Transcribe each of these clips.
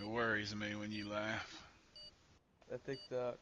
It worries me when you laugh. A TikTok.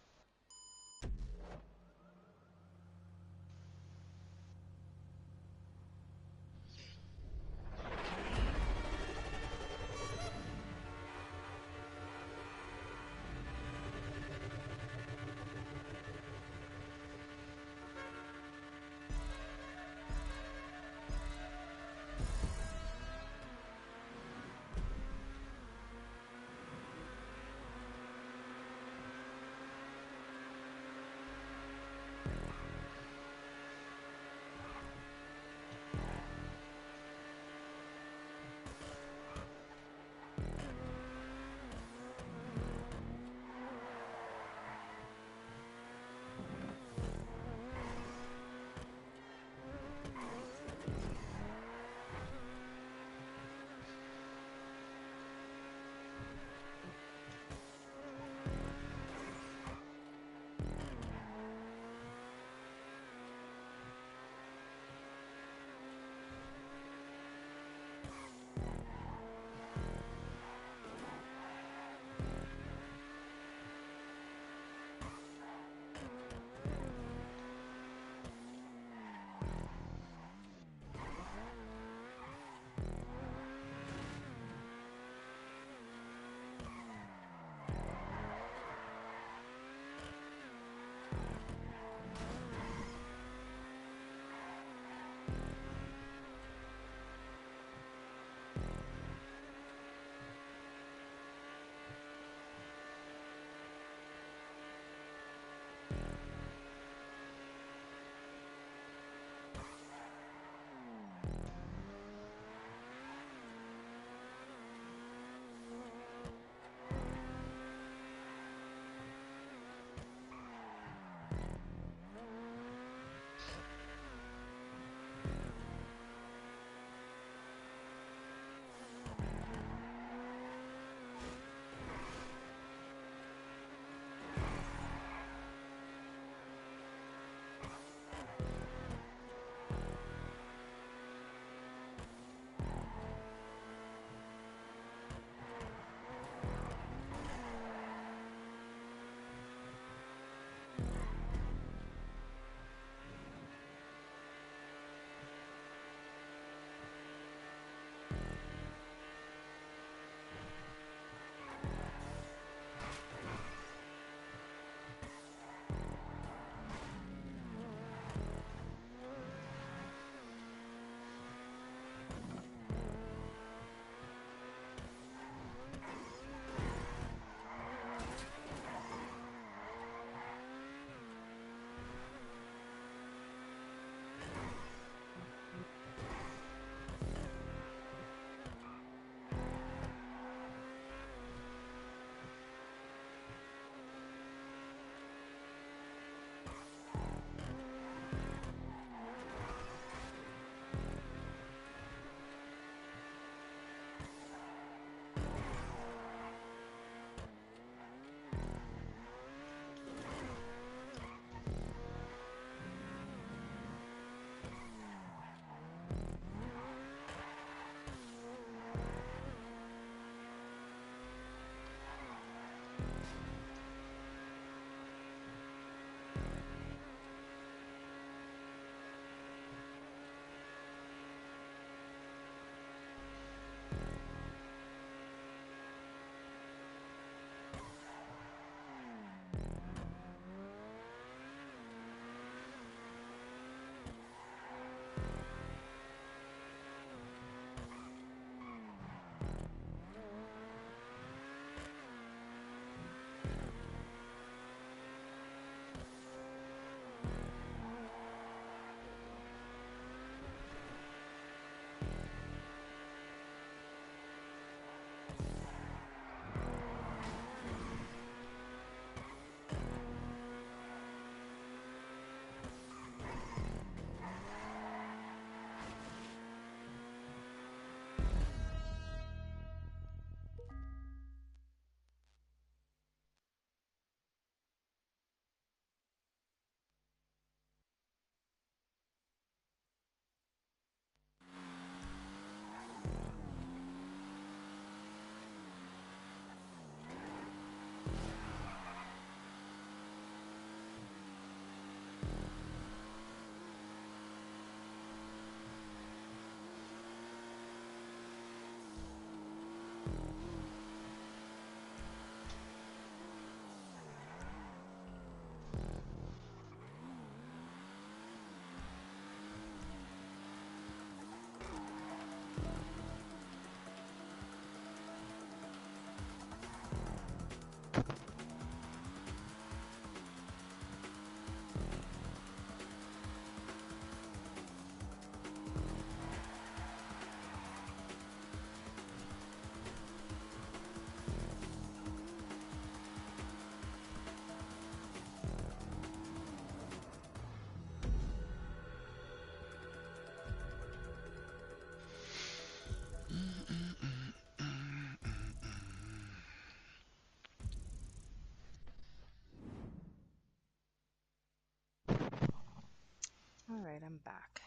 Alright, I'm back.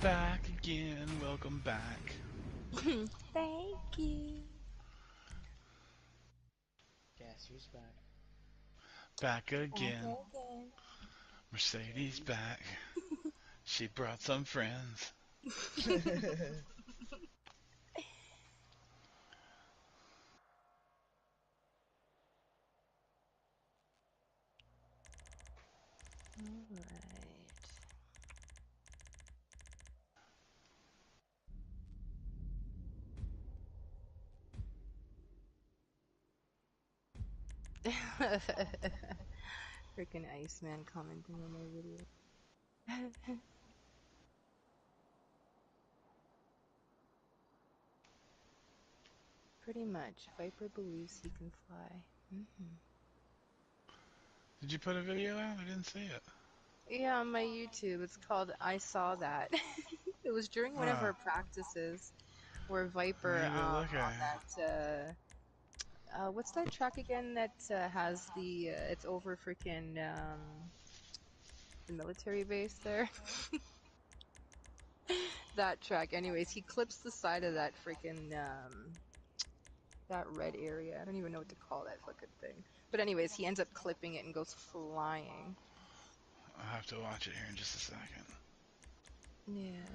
Back again, welcome back. Thank you. Guess who's back? Back again. Again. Mercedes back. She brought some friends. Alright. Freaking Iceman commenting on my video. Pretty much. Viper believes he can fly. Did you put a video out? I didn't see it. Yeah, on my YouTube. It's called I Saw That. It was during one of our practices where Viper, I need to look on at that, what's that track again that has the, it's over freaking, the military base there? That track. Anyways, he clips the side of that freaking, that red area. I don't even know what to call that fucking thing. But anyways, he ends up clipping it and goes flying. I'll have to watch it here in just a second. Yeah.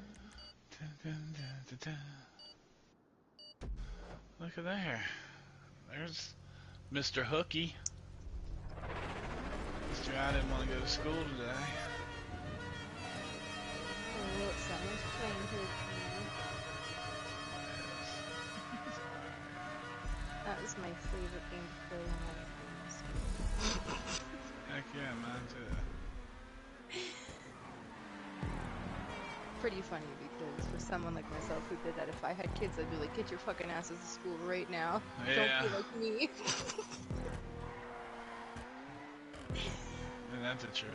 Dun, dun, dun, dun, dun. Look at there. There's Mr. Hooky. Mr. I didn't want to go to school today. Oh, someone's playing hooky. That was my favorite game to play when I was in school. Heck yeah, mine too. Pretty funny because for someone like myself who did that, if I had kids, I'd be like, get your fucking asses to school right now. Yeah. Don't be like me. And that's the truth.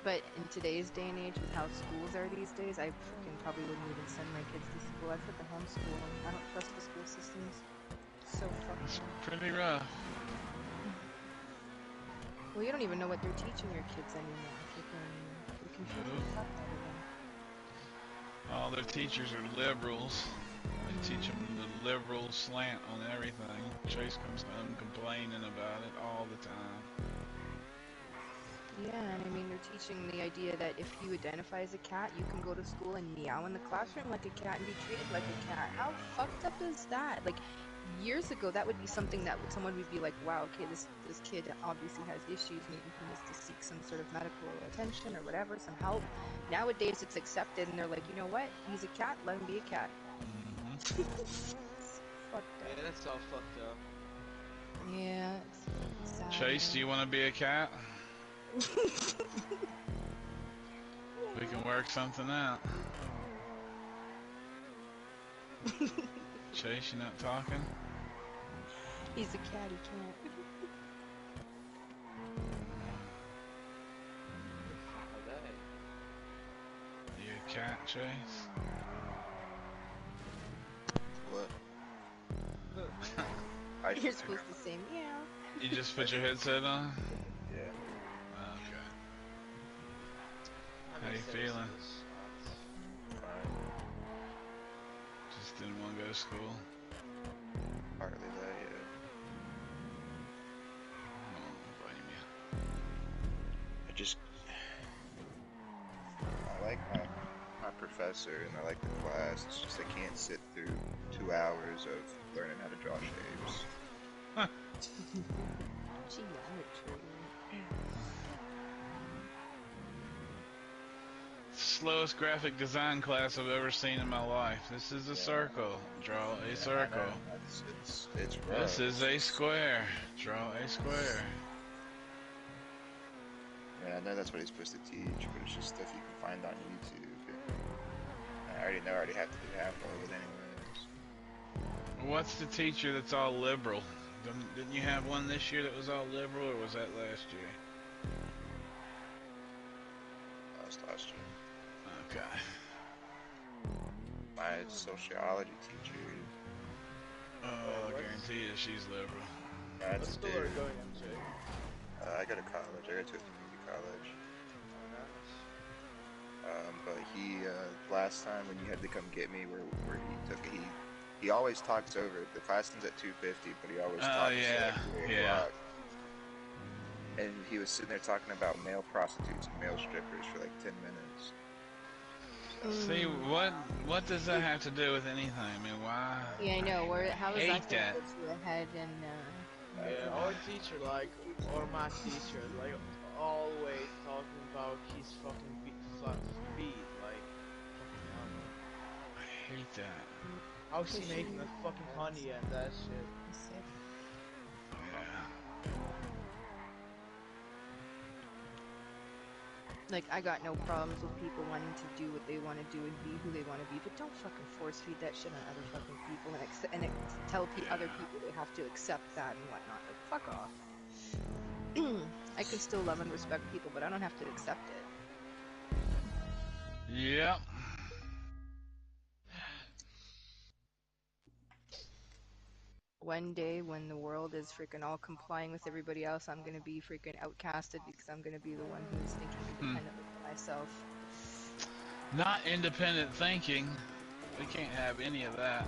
But in today's day and age, with how schools are these days, I freaking probably wouldn't even send my kids to school. I'd put the homeschool them. I don't trust the school systems. It's so fucking It's pretty rough. Well, you don't even know what they're teaching your kids anymore. Freaking confuse the fuck out of them. All their teachers are liberals. They teach them the liberal slant on everything. Chase comes home complaining about it all the time. Yeah, and I mean, they're teaching the idea that if you identify as a cat, you can go to school and meow in the classroom like a cat and be treated like a cat. How fucked up is that? Like, years ago, that would be something that someone would be like, wow, okay, this kid obviously has issues. Maybe he needs to seek some sort of medical attention or whatever, some help. Nowadays, it's accepted, and they're like, you know what? He's a cat. Let him be a cat. Fucked up. Yeah, that's all fucked up. Yeah, it's sad. Chase, do you want to be a cat? We can work something out. Chase, you not talking? He's a cat, he can't. You a cat, Chase? What? You're supposed to say meow. You just put your headset on? Yeah. Okay. How you feeling? Fine. Just didn't want to go to school? Partly that, yeah. I don't blame you. I like my professor and I like the class. It's just I can't sit through 2 hours of learning how to draw shapes. Geometry. Slowest graphic design class I've ever seen in my life. This is a circle. Draw a circle. It's rough. This is a square. Draw a square. Yeah, I know that's what he's supposed to teach, but it's just stuff you can find on YouTube. And I already know I already have to do half of it anyways. What's the teacher that's all liberal? Didn't you have one this year that was all liberal, or was that last year? That was last year. Okay. My sociology teacher. Oh, I guarantee you she's liberal. That's What school are you going, MJ? I go to college. I go to a community college. Oh, nice. But he last time when you had to come get me, where he took it, he always talks over. The class ends at 2:50, but he always Oh talks till yeah, like 3 yeah. o'clock. And he was sitting there talking about male prostitutes and male strippers for like 10 minutes. See, what does that have to do with anything? I mean, why? Yeah, I know. Where? I How is hate that gonna that. get you ahead and I Yeah, don't our know. teacher, like, our math teacher, like, always talking about his fucking feet, like, fucking hell. I hate that. How's he pushing making you that fucking forwards? honey and that shit? Sick. Yeah. Like, I got no problems with people wanting to do what they want to do and be who they want to be, but don't fucking force feed that shit on other fucking people and tell other people they have to accept that and whatnot. Like, fuck off. I can still love and respect people, but I don't have to accept it. Yep. One day when the world is freaking all complying with everybody else, I'm gonna be freaking outcasted because I'm gonna be the one who's thinking independently for myself. Not independent thinking. We can't have any of that.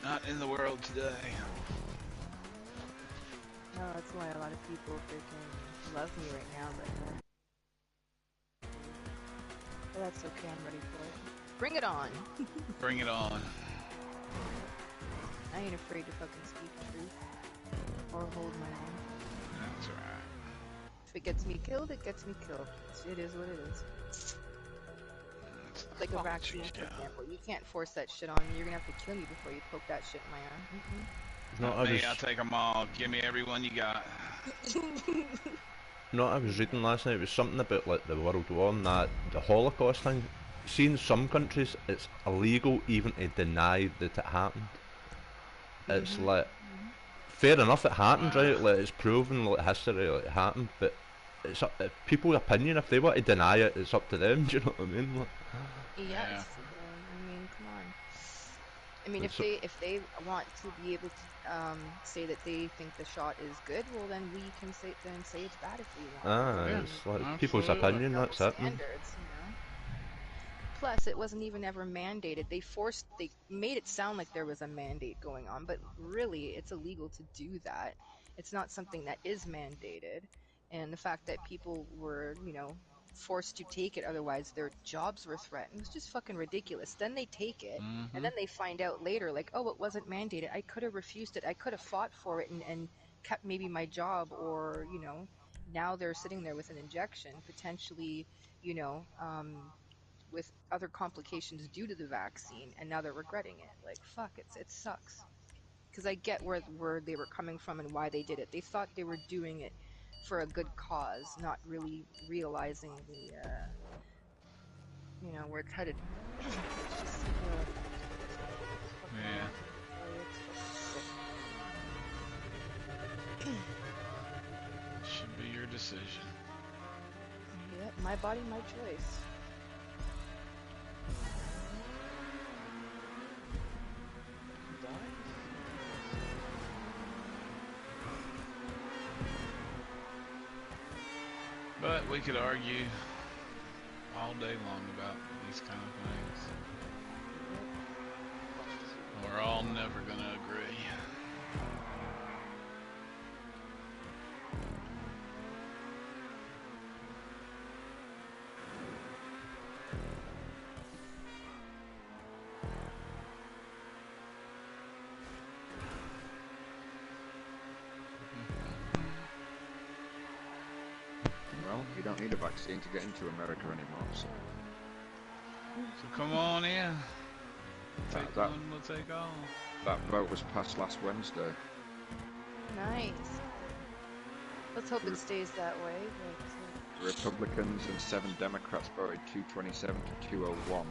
Not in the world today. No, that's why a lot of people freaking love me right now, but that's okay, I'm ready for it. Bring it on! Bring it on. I ain't afraid to fucking speak truth. Or hold my own. That's right. If it gets me killed, it gets me killed. It is what it is. Like a vaccine, for example. You can't force that shit on me. You're gonna have to kill me before you poke that shit in my arm. No, Not me, I'll take them all. Give me every one you got. no, I was reading last night. It was something about like the World War and that the Holocaust thing. See, in some countries, it's illegal even to deny that it happened. It's like fair enough, it happened, Wow. right? Like it's proven, like history, like it happened. But it's up people's opinion. If they want to deny it, it's up to them. Do you know what I mean? Like, Yes. I mean, come on. I mean, if so, they want to be able to say that they think the shot is good, well then we can say it's bad if we want. Yeah, it's like people's absolutely. opinion. Double That's it. Man. standards, you know. Plus, it wasn't even ever mandated. They made it sound like there was a mandate going on, but really, it's illegal to do that. It's not something that is mandated. And the fact that people were, forced to take it, otherwise their jobs were threatened, was just fucking ridiculous. Then they take it, and then they find out later, like, oh, it wasn't mandated. I could have refused it. I could have fought for it and kept maybe my job, or, now they're sitting there with an injection, potentially, with other complications due to the vaccine, and now they're regretting it. Like, fuck, it sucks. Because I get where they were coming from and why they did it. They thought they were doing it for a good cause, not really realizing the, where it's headed. It's just, Yeah. it's fucking sick. Should be your decision. Yep, my body, my choice. But we could argue all day long about these kind of things. We're all never gonna agree. Well, you don't need a vaccine to get into America anymore, so... So come on in. Take That- one, we'll take all. That vote was passed last Wednesday. Nice. Let's hope it stays that way. The Republicans and 7 Democrats voted 227 to 201.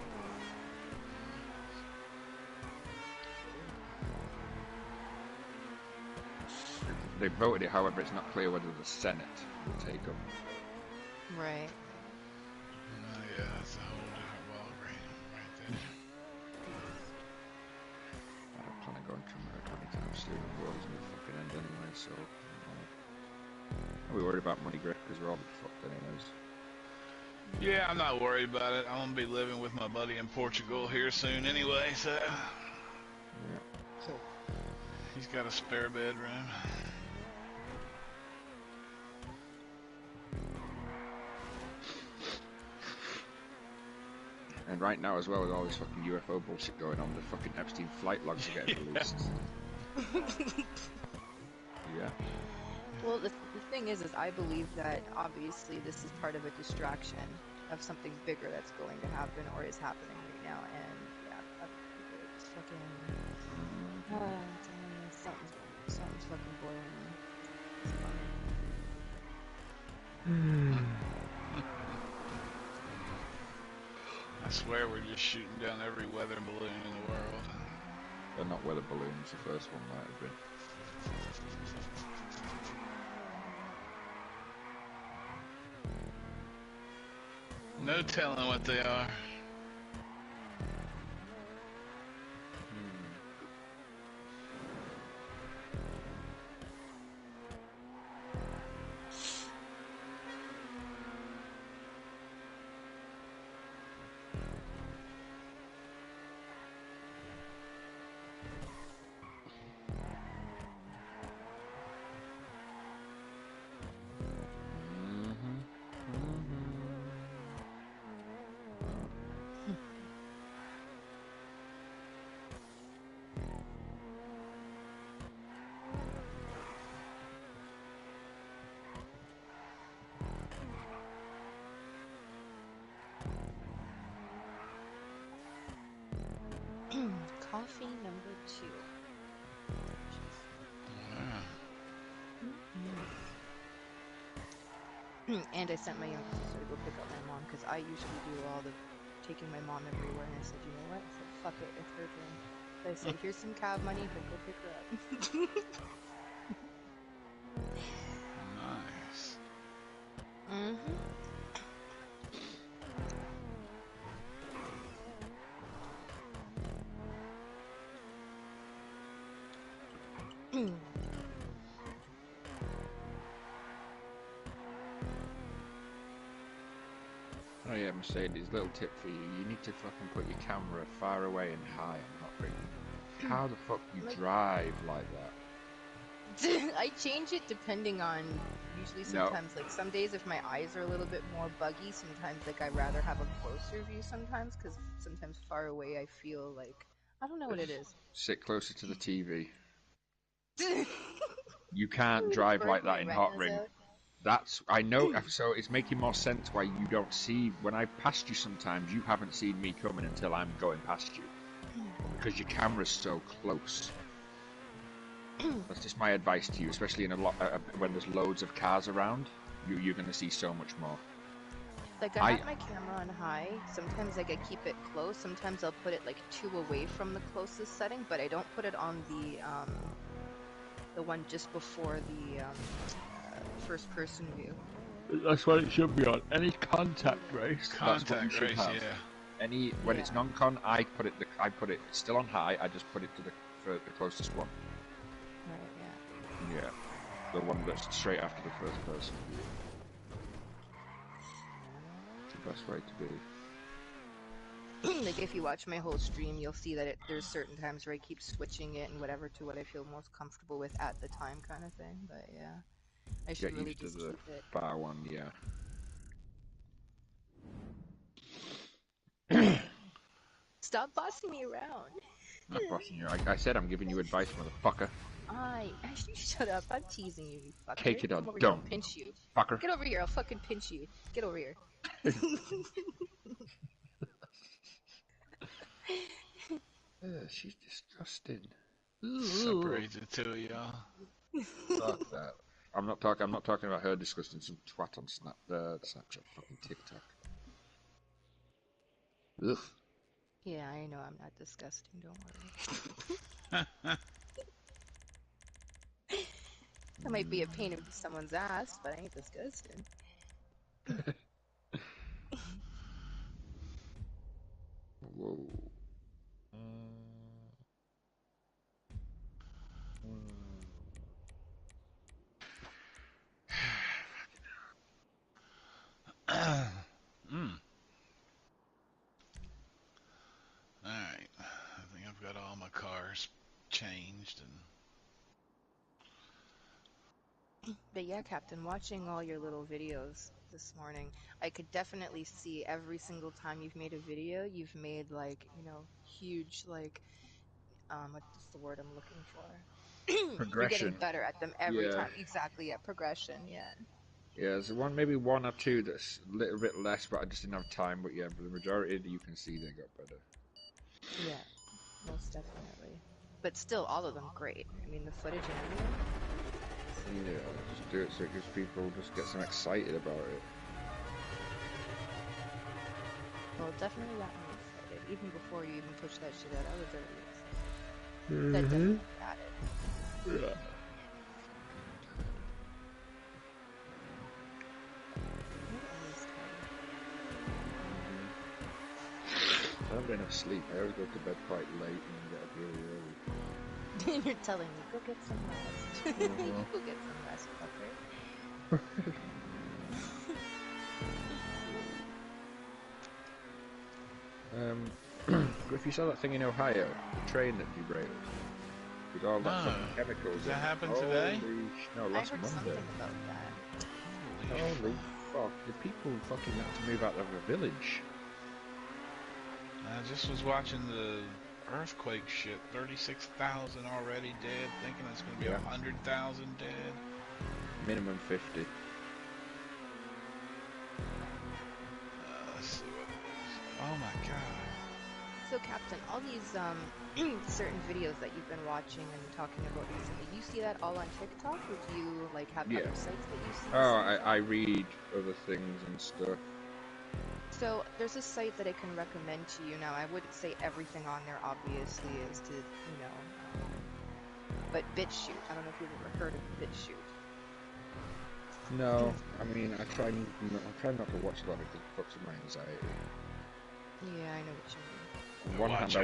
They voted it, however, it's not clear whether the Senate will take them. Right. Yeah, that's a whole different ballgame right there. I don't plan on going to America anytime soon. The world's gonna fucking end anyway, so... Are we worried about money grip because we're all fucked anyways? Yeah, I'm not worried about it. I'm gonna be living with my buddy in Portugal here soon anyway, so Yeah. he's got a spare bedroom. And right now as well, with all this fucking UFO bullshit going on, the fucking Epstein flight logs are getting released. Yeah. Well, the thing is I believe that obviously this is part of a distraction of something bigger that's going to happen or is happening right now, and yeah, people are just fucking. I'm telling you, something's fucking boiling. It's fun. I swear we're just shooting down every weather balloon in the world. They're not weather balloons, the first one might have been. No telling what they are. Coffee number 2. And I sent my younger sister to go pick up my mom because I usually do all the taking my mom everywhere. And I said, you know what? I said, fuck it, it's her turn. So I said, here's some cab money, but go pick her up. Nice. Oh yeah, Mercedes, little tip for you. You need to fucking put your camera far away and high on hot ring. How the fuck you drive like that? I change it depending on, usually sometimes, like some days if my eyes are a little bit more buggy, sometimes like I'd rather have a closer view sometimes, because sometimes far away I feel like, I don't know what it is. Sit closer to the TV. You can't drive like that in hot ring. That's, I know, so it's making more sense why you don't see, when I passed you sometimes, you haven't seen me coming until I'm going past you. Because your camera's so close. That's just my advice to you, especially in a lot when there's loads of cars around. You're going to see so much more. Like I have my camera on high. Sometimes like I keep it close. Sometimes I'll put it like 2 away from the closest setting, but I don't put it on the one just before the first person view. That's what it should be on. Any contact race. Contact race, yeah. Any when it's non-con, I put it still on high. I just put it to the closest one. Right. Yeah. Yeah, the one that's straight after the first person view. It's the best way to be. Like if you watch my whole stream, you'll see that there's certain times where I keep switching it and whatever to what I feel most comfortable with at the time, kind of thing. But yeah, I should really just keep it. Far one, yeah. Stop bossing me around. I'm not bossing you. I said I'm giving you advice, motherfucker. Actually, shut up. I'm teasing you, you fucker. Take it or Come over don't. Here, I'll pinch you. Fucker. Get over here. I'll fucking pinch you. Get over here. She's disgusting. Separate the two of y'all. Fuck that. I'm not talking about her disgusting some twat on Snapchat, fucking TikTok. Ugh. Yeah, I know I'm not disgusting. Don't worry. I might be a pain in someone's ass, but I ain't disgusting. Whoa. I've got all my cars changed and. But yeah, Captain, watching all your little videos this morning, I could definitely see every single time you've made a video, you've made like, you know, huge like what's the word I'm looking for? You're getting Progression. better at them every Yeah. time. Exactly, yeah, progression, yeah. Yeah, there's maybe one or two that's a little bit less, but I just didn't have time. But yeah, but the majority that you can see, they got better. Yeah, most definitely. But still, all of them great. I mean, the footage and everything. Yeah, just do it so it gives people just get some excited about it. Well, definitely got me excited. Even before you even pushed that shit out, I was already excited. That definitely added. Yeah. You're always I haven't enough sleep. I always go to bed quite late and get up really early. tired. You're telling me, go get some rest. You go get some rest, fucker. If you saw that thing in Ohio, the train that derailed, with all that No. fucking chemicals Does in that it. happen today? No, I last heard Monday. something about that. Holy fuck! The people fucking had to move out of a village. I just was watching the earthquake shit. 36,000 already dead. Thinking it's going to be Yeah. 100,000 dead. Minimum 50. Let's see what it is. Oh my god. So, Captain, all these certain videos that you've been watching and talking about recently, you see that all on TikTok, or do you like have Yeah. other sites that you see? Oh, I read other things and stuff. So there's a site that I can recommend to you. Now, I wouldn't say everything on there obviously is to, you know, but BitChute. I don't know if you've ever heard of BitChute. No, I mean I try not to watch a lot because it fucks with my anxiety. Yeah, I know what you mean. On one hand, I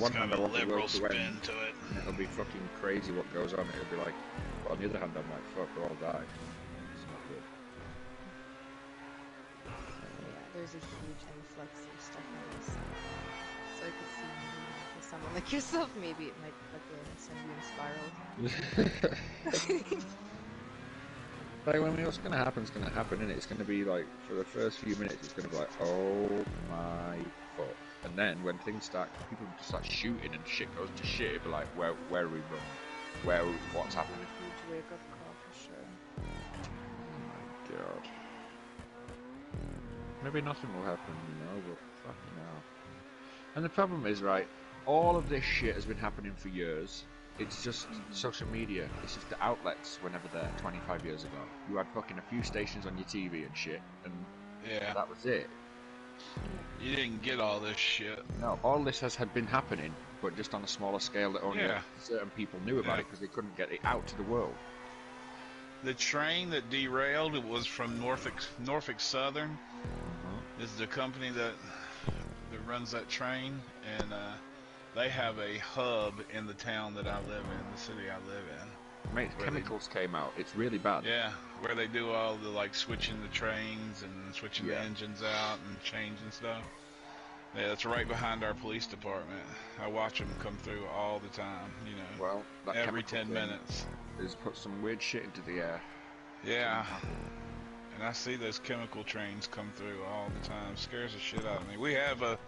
want the liberal world to spin end. to it. And it'll be fucking crazy what goes on. It'll be like, but on the other hand, I'm like, fuck, we'll all die. It's not good. Yeah, there's a huge influx of stuff on this site. So I could see maybe for someone like yourself, maybe it might fucking send you in spirals. Like, I mean, what's gonna happen is gonna happen, and it's gonna be like, for the first few minutes, it's gonna be like, oh my fuck. And then when things start, people just start shooting and shit goes to shit, it'll be like, where are we running? What's happening? Huge wake up call for sure. Oh my god. Maybe nothing will happen, you know, but fucking hell. And the problem is, right, all of this shit has been happening for years. It's just social media. It's just the outlets were never there 25 years ago. You had fucking a few stations on your TV and shit, and Yeah. that was it. You didn't get all this shit. No, all this had been happening, but just on a smaller scale that only certain people knew about it because they couldn't get it out to the world. The train that derailed, it was from Norfolk Southern. Is the company that runs that train, and they have a hub in the town that I live in, the city I live in. Mate, chemicals came out. It's really bad. Yeah, where they do all the like switching the trains and switching the engines out and changing stuff. Yeah, it's right behind our police department. I watch them come through all the time, you know. Well, that every 10 minutes. Has put some weird shit into the air. Yeah. And I see those chemical trains come through all the time. It scares the shit out of me. We have a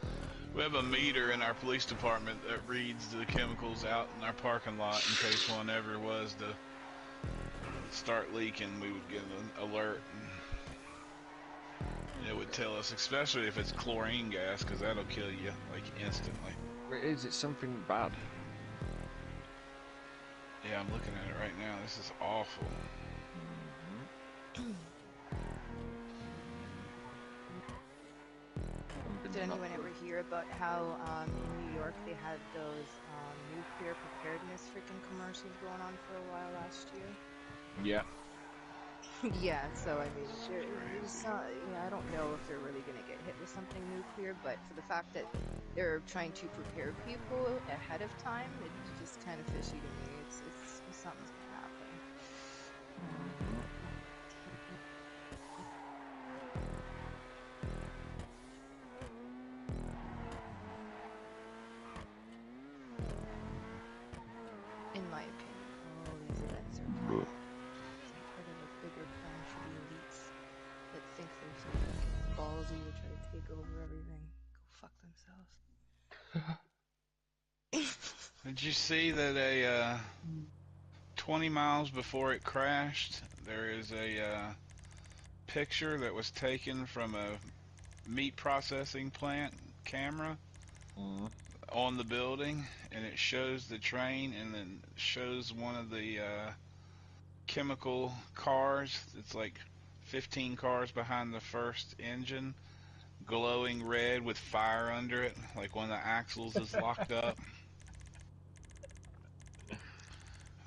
meter in our police department that reads the chemicals out in our parking lot in case one ever was to start leaking. We would get an alert, and it would tell us, especially if it's chlorine gas, because that'll kill you like instantly. It's something bad. Yeah, I'm looking at it right now. This is awful. Did anyone ever hear about how in New York they had those nuclear preparedness freaking commercials going on for a while last year? Yeah. Yeah, so I mean, I don't know if they're really gonna get hit with something nuclear, but for the fact that they're trying to prepare people ahead of time, it's just kind of fishy to me. It's something's gonna happen. my opinion, all these events are planned. Some part of a bigger plan for the elites that think they're so fucking ballsy to try to take over everything. Go fuck themselves. Did you see that 20 miles before it crashed, there is a picture that was taken from a meat processing plant camera on the building, and it shows the train, and then shows one of the chemical cars. It's like 15 cars behind the first engine, glowing red with fire under it, like one of the axles is locked up.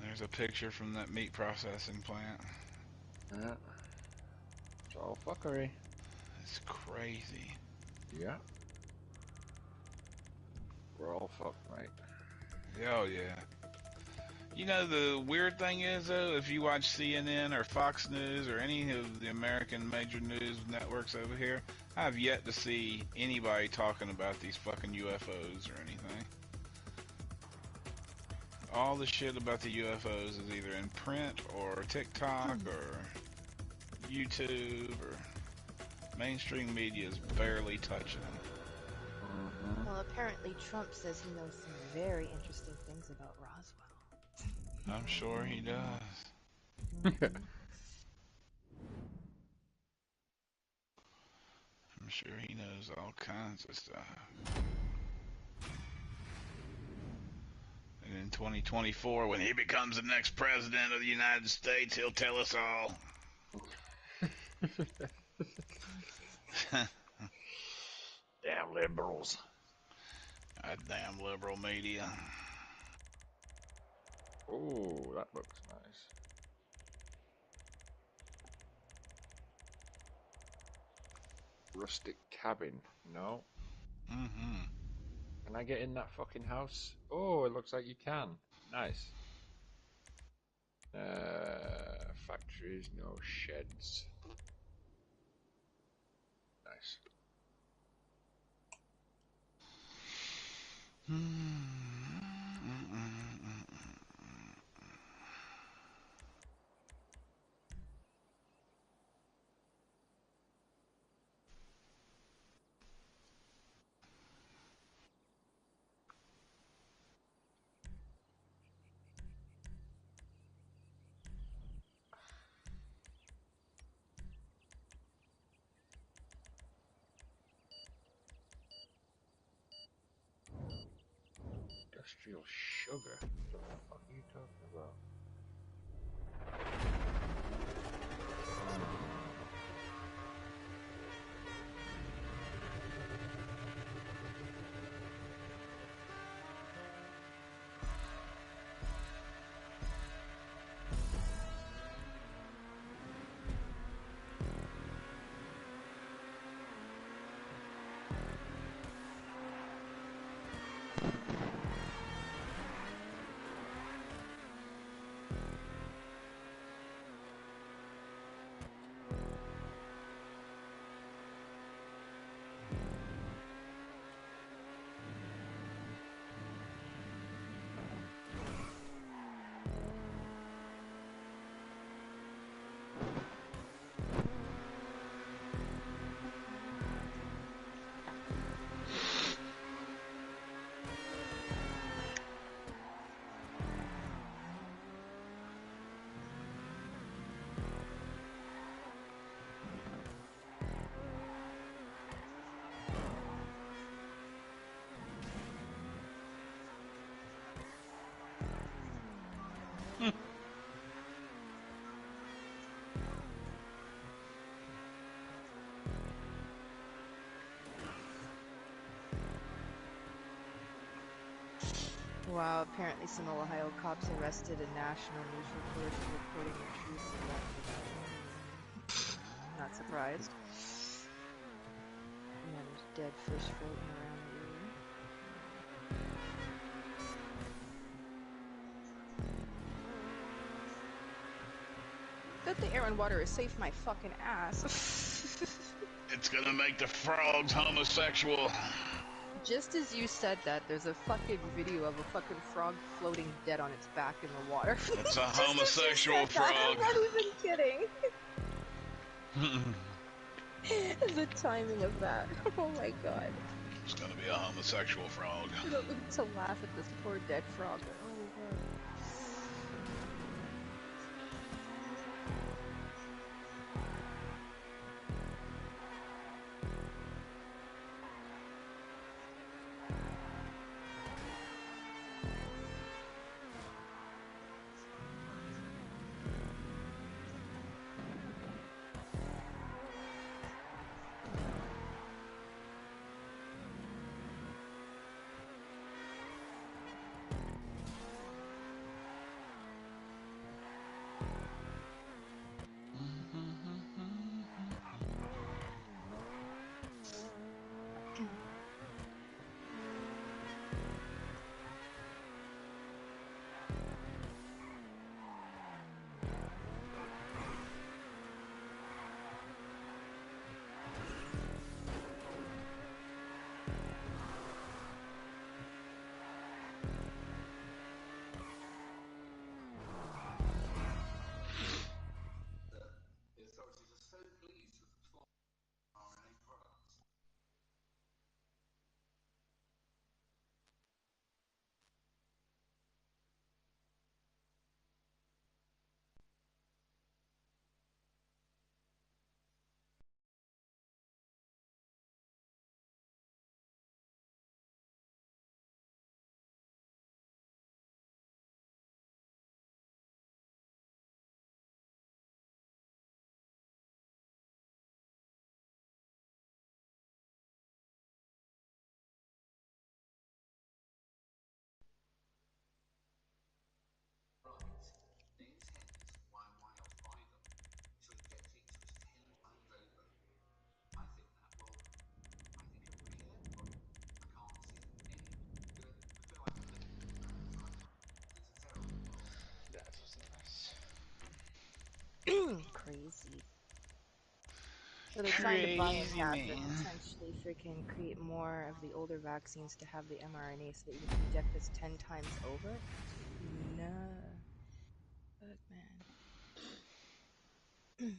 There's a picture from that meat processing plant. Yeah. It's all fuckery. It's crazy. Yeah. We're all fucked, mate. Oh, yeah. You know, the weird thing is, though, if you watch CNN or Fox News or any of the American major news networks over here, I have yet to see anybody talking about these fucking UFOs or anything. All the shit about the UFOs is either in print or TikTok or YouTube, or mainstream media is barely touching them. Well, apparently Trump says he knows some very interesting things about Roswell. I'm sure he does. I'm sure he knows all kinds of stuff. And in 2024, when he becomes the next president of the United States, he'll tell us all. Damn liberals. That damn liberal media. Oh, that looks nice. Rustic cabin. No. Mm-hmm. Can I get in that fucking house? Oh, it looks like you can. Nice. Factories, no sheds. Nice. Industrial sugar? What the fuck are you talking about? Wow, apparently some Ohio cops arrested a national news reporter for reporting the truth about the Not surprised. Yeah, there's dead fish floating around the river. That the air and water is safe, my fucking ass. It's gonna make the frogs homosexual. Just as you said that, there's a fucking video of a fucking frog floating dead on its back in the water. It's a Just as you homosexual said that, frog. I'm not even kidding. The timing of that. Oh my god. It's gonna be a homosexual frog. To laugh at this poor dead frog. Oh my god. Crazy. So they're trying to Crazy bypass and man. potentially freaking create more of the older vaccines to have the mRNA so that you can inject this 10 times over? No. Fuck, man.